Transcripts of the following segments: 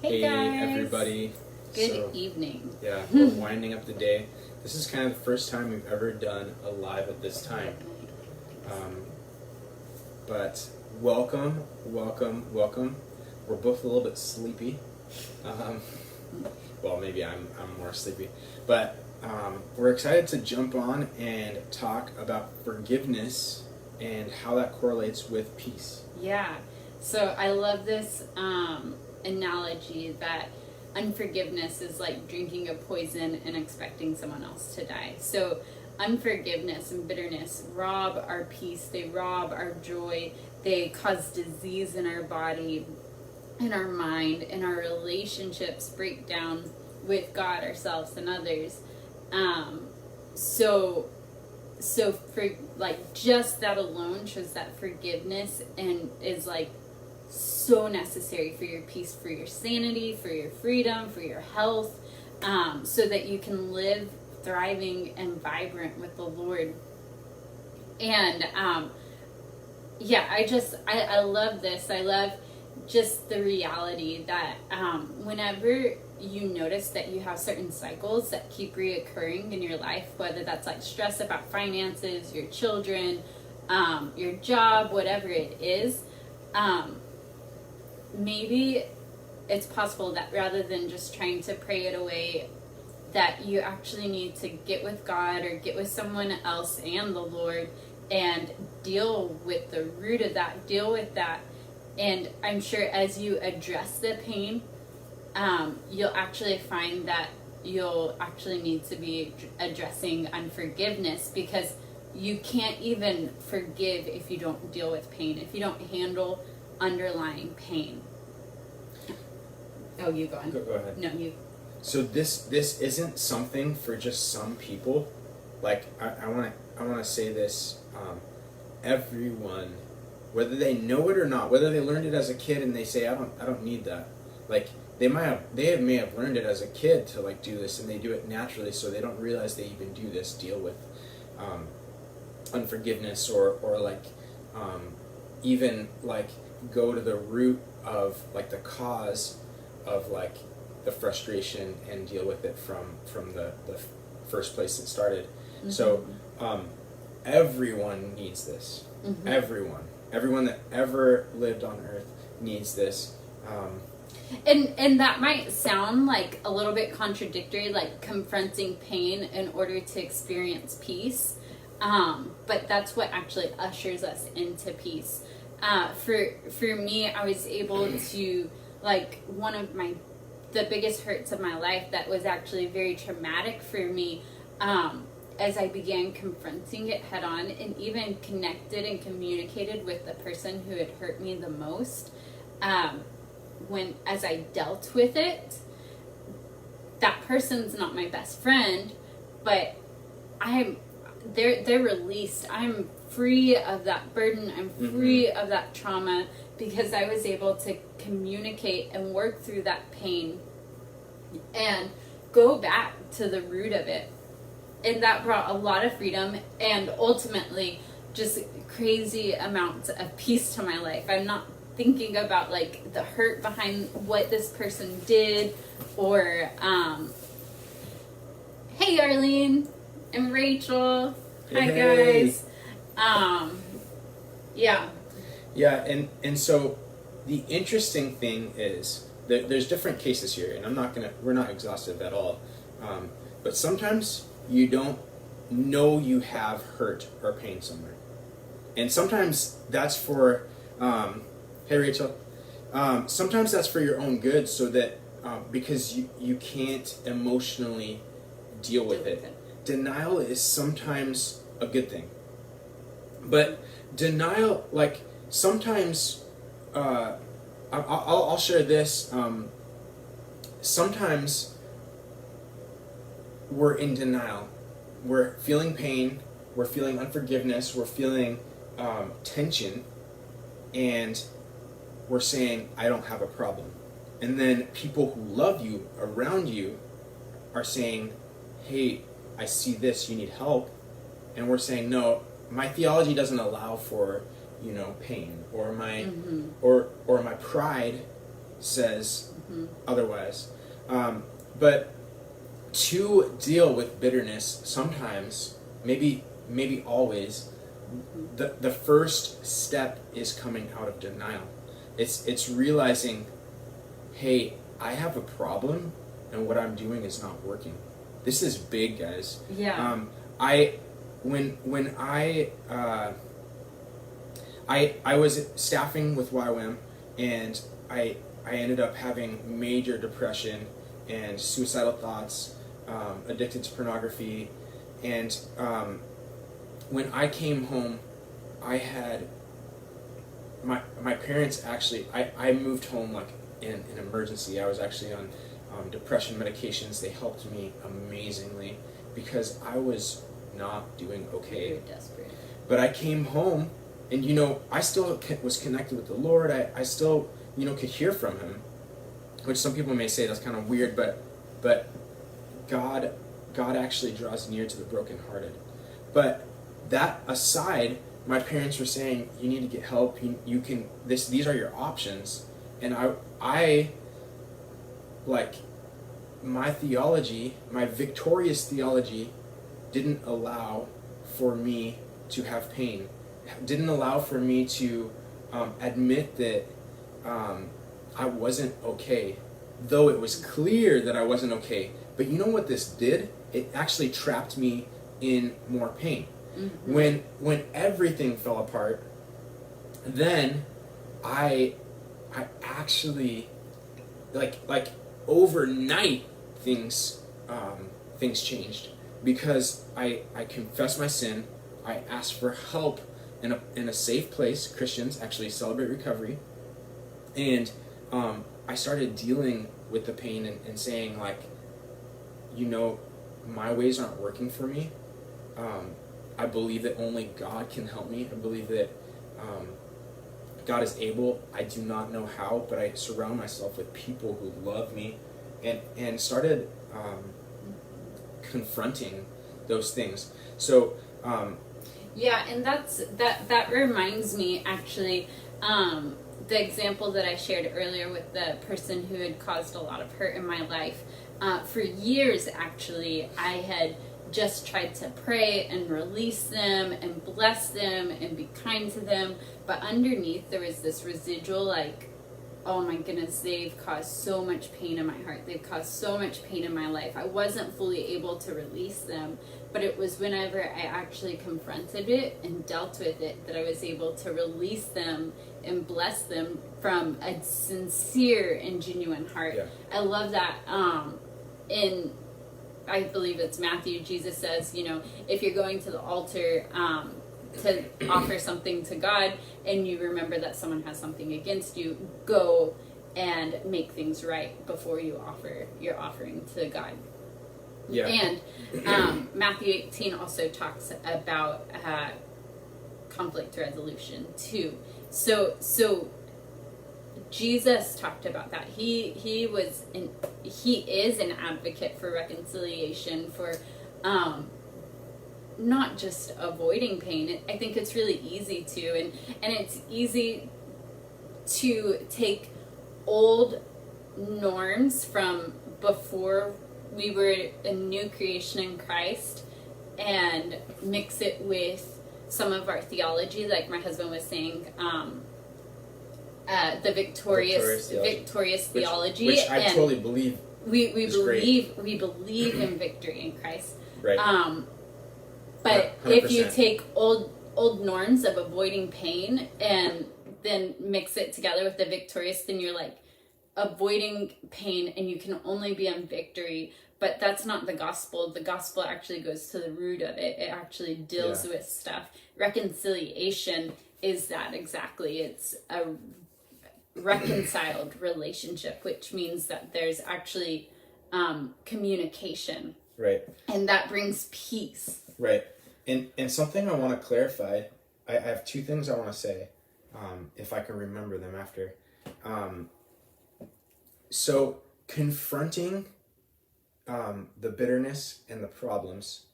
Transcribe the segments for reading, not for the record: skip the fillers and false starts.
Hey guys. Everybody. Good evening. Yeah, we're winding up the day. This is kind of the first time we've ever done a live at this time. But welcome. We're both a little bit sleepy. Well, maybe I'm more sleepy. But we're excited to jump on and talk about forgiveness and how that correlates with peace. Yeah. So I love this analogy that unforgiveness is like drinking a poison and expecting someone else to die. So unforgiveness and bitterness rob our peace, they rob our joy, they cause disease in our body, in our mind, in our relationships break down with God, ourselves, and others. So for like just that alone shows that forgiveness and is like so necessary for your peace, for your sanity, for your freedom, for your health, so that you can live thriving and vibrant with the Lord. And I love this. I love just the reality that whenever you notice that you have certain cycles that keep reoccurring in your life, whether that's like stress about finances, your children, your job, whatever it is, maybe it's possible that rather than just trying to pray it away, that you actually need to get with God or get with someone else and the Lord and deal with the root of that, deal with that. And I'm sure as you address the pain, you'll actually find that you'll actually need to be addressing unforgiveness, because you can't even forgive if you don't deal with pain, if you don't handle underlying pain. Oh, you go on. Go ahead. No, you. So this isn't something for just some people. Like I want to say this. Everyone, whether they know it or not, whether they learned it as a kid and they say I don't need that. Like they may have learned it as a kid to like do this, and they do it naturally, so they don't realize they even do this. Deal with unforgiveness or like even like go to the root of like the cause of like the frustration and deal with it from the first place it started. Mm-hmm. So everyone needs this. Mm-hmm. Everyone that ever lived on earth needs this. And that might sound like a little bit contradictory, like confronting pain in order to experience peace. But that's what actually ushers us into peace. For me, I was able to, like, one of the biggest hurts of my life that was actually very traumatic for me, as I began confronting it head on and even connected and communicated with the person who had hurt me the most, as I dealt with it, that person's not my best friend, but they're released. I'm free of that burden. I'm free of that trauma, because I was able to communicate and work through that pain and go back to the root of it. And that brought a lot of freedom and ultimately just crazy amounts of peace to my life. I'm not thinking about like the hurt behind what this person did, or hey Arlene and Rachel, hi guys. Yeah, and so the interesting thing is that there's different cases here, and we're not exhaustive at all, but sometimes you don't know you have hurt or pain somewhere, and sometimes that's for hey Rachel, sometimes that's for your own good, so that because you can't emotionally deal with it. Denial is sometimes a good thing, but denial, like sometimes I'll share this. Sometimes we're in denial, we're feeling pain, we're feeling unforgiveness, we're feeling tension, and we're saying I don't have a problem, and then people who love you around you are saying, hey, I see this, you need help, and we're saying, no, my theology doesn't allow for pain, or my or my pride says otherwise. But to deal with bitterness, sometimes, maybe always, the first step is coming out of denial. It's realizing, hey, I have a problem, and what I'm doing is not working. This is big, guys. Yeah. When I was staffing with YWAM, and I ended up having major depression and suicidal thoughts, addicted to pornography, and when I came home, I had my parents actually, I moved home like in an emergency. I was actually on depression medications. They helped me amazingly because I was not doing okay. You're desperate. But I came home, and I still was connected with the Lord. I still could hear from Him, which some people may say that's kind of weird, but God actually draws near to the brokenhearted. But that aside, my parents were saying, you need to get help. You can these are your options. And I like, my theology, my victorious theology, didn't allow for me to have pain. Didn't allow for me to admit that I wasn't okay, though it was clear that I wasn't okay. But you know what this did? It actually trapped me in more pain. Mm-hmm. When everything fell apart, then I actually, like overnight, things changed, because I confessed my sin. I asked for help in a safe place. Christians actually celebrate recovery, and I started dealing with the pain and saying, like, my ways aren't working for me. I believe that only God can help me. I believe that God is able. I do not know how, but I surround myself with people who love me, and started confronting those things. So yeah, and that reminds me, actually, the example that I shared earlier with the person who had caused a lot of hurt in my life. For years, actually, I had just tried to pray and release them and bless them and be kind to them, but underneath there was this residual, like, oh my goodness, they've caused so much pain in my heart, they've caused so much pain in my life. I wasn't fully able to release them, but it was whenever I actually confronted it and dealt with it that I was able to release them and bless them from a sincere and genuine heart. Yeah. I love that. In, I believe it's Matthew, Jesus says, if you're going to the altar to offer something to God, and you remember that someone has something against you, go and make things right before you offer your offering to God. Yeah. And Matthew 18 also talks about conflict resolution too. So Jesus talked about that. He is an advocate for reconciliation, for not just avoiding pain. I think it's really easy to, and it's easy to take old norms from before we were a new creation in Christ and mix it with some of our theology, like my husband was saying, the victorious theology, which I totally believe. We believe in victory in Christ. Right. But 100%. if you take old norms of avoiding pain and then mix it together with the victorious, then you're like avoiding pain and you can only be in victory. But that's not the gospel. The gospel actually goes to the root of it. It actually deals with stuff. Reconciliation is that exactly. It's a reconciled relationship, which means that there's actually communication. Right. And that brings peace. Right. And something I want to clarify, I have two things I want to say, if I can remember them after. So confronting the bitterness and the problems,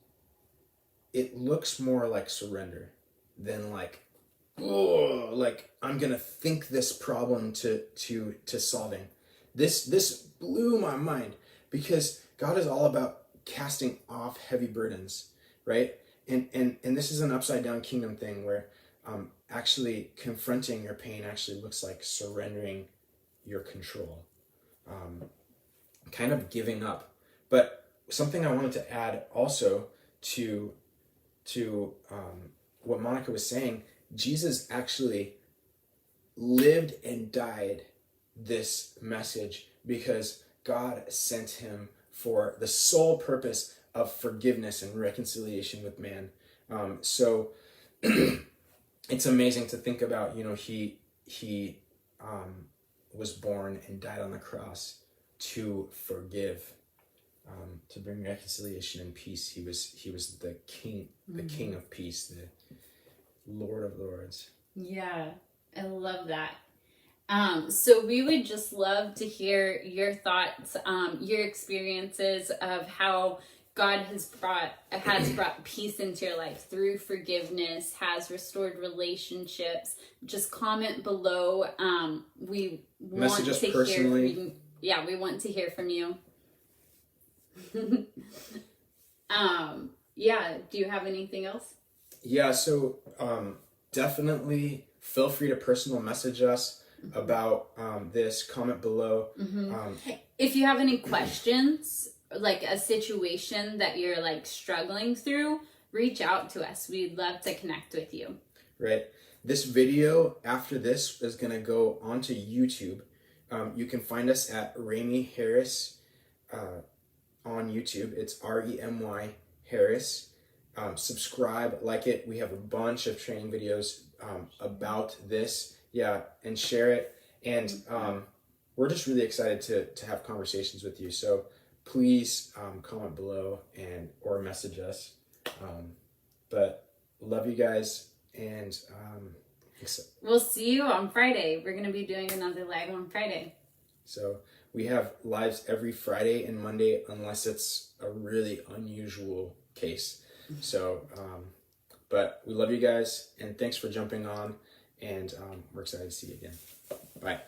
it looks more like surrender than like, oh, like I'm gonna think this problem to solving. This blew my mind, because God is all about casting off heavy burdens, right? And this is an upside down kingdom thing where actually confronting your pain actually looks like surrendering your control, kind of giving up. But something I wanted to add also to what Monica was saying, Jesus actually lived and died this message because God sent him for the sole purpose of forgiveness and reconciliation with man. So it's amazing to think about, he was born and died on the cross to forgive, to bring reconciliation and peace. He was the king, the king of peace, the Lord of Lords. Yeah, I love that. So we would just love to hear your thoughts, your experiences of how God has brought peace into your life through forgiveness, has restored relationships. Just comment below. We Message want us to personally. hear. We want to hear from you. Do you have anything else? Yeah. So definitely feel free to personal message us about this. Comment below. If you have any questions, like a situation that you're like struggling through, reach out to us. We'd love to connect with you. Right. This video after this is going to go onto YouTube. You can find us at Remy Harris on YouTube. It's Remy Harris. Subscribe, like it. We have a bunch of training videos about this. Yeah, and share it. And we're just really excited to have conversations with you. So please comment below or message us. But love you guys, and we'll see you on Friday. We're going to be doing another live on Friday. So we have lives every Friday and Monday, unless it's a really unusual case. So, but we love you guys, and thanks for jumping on, and we're excited to see you again. Bye.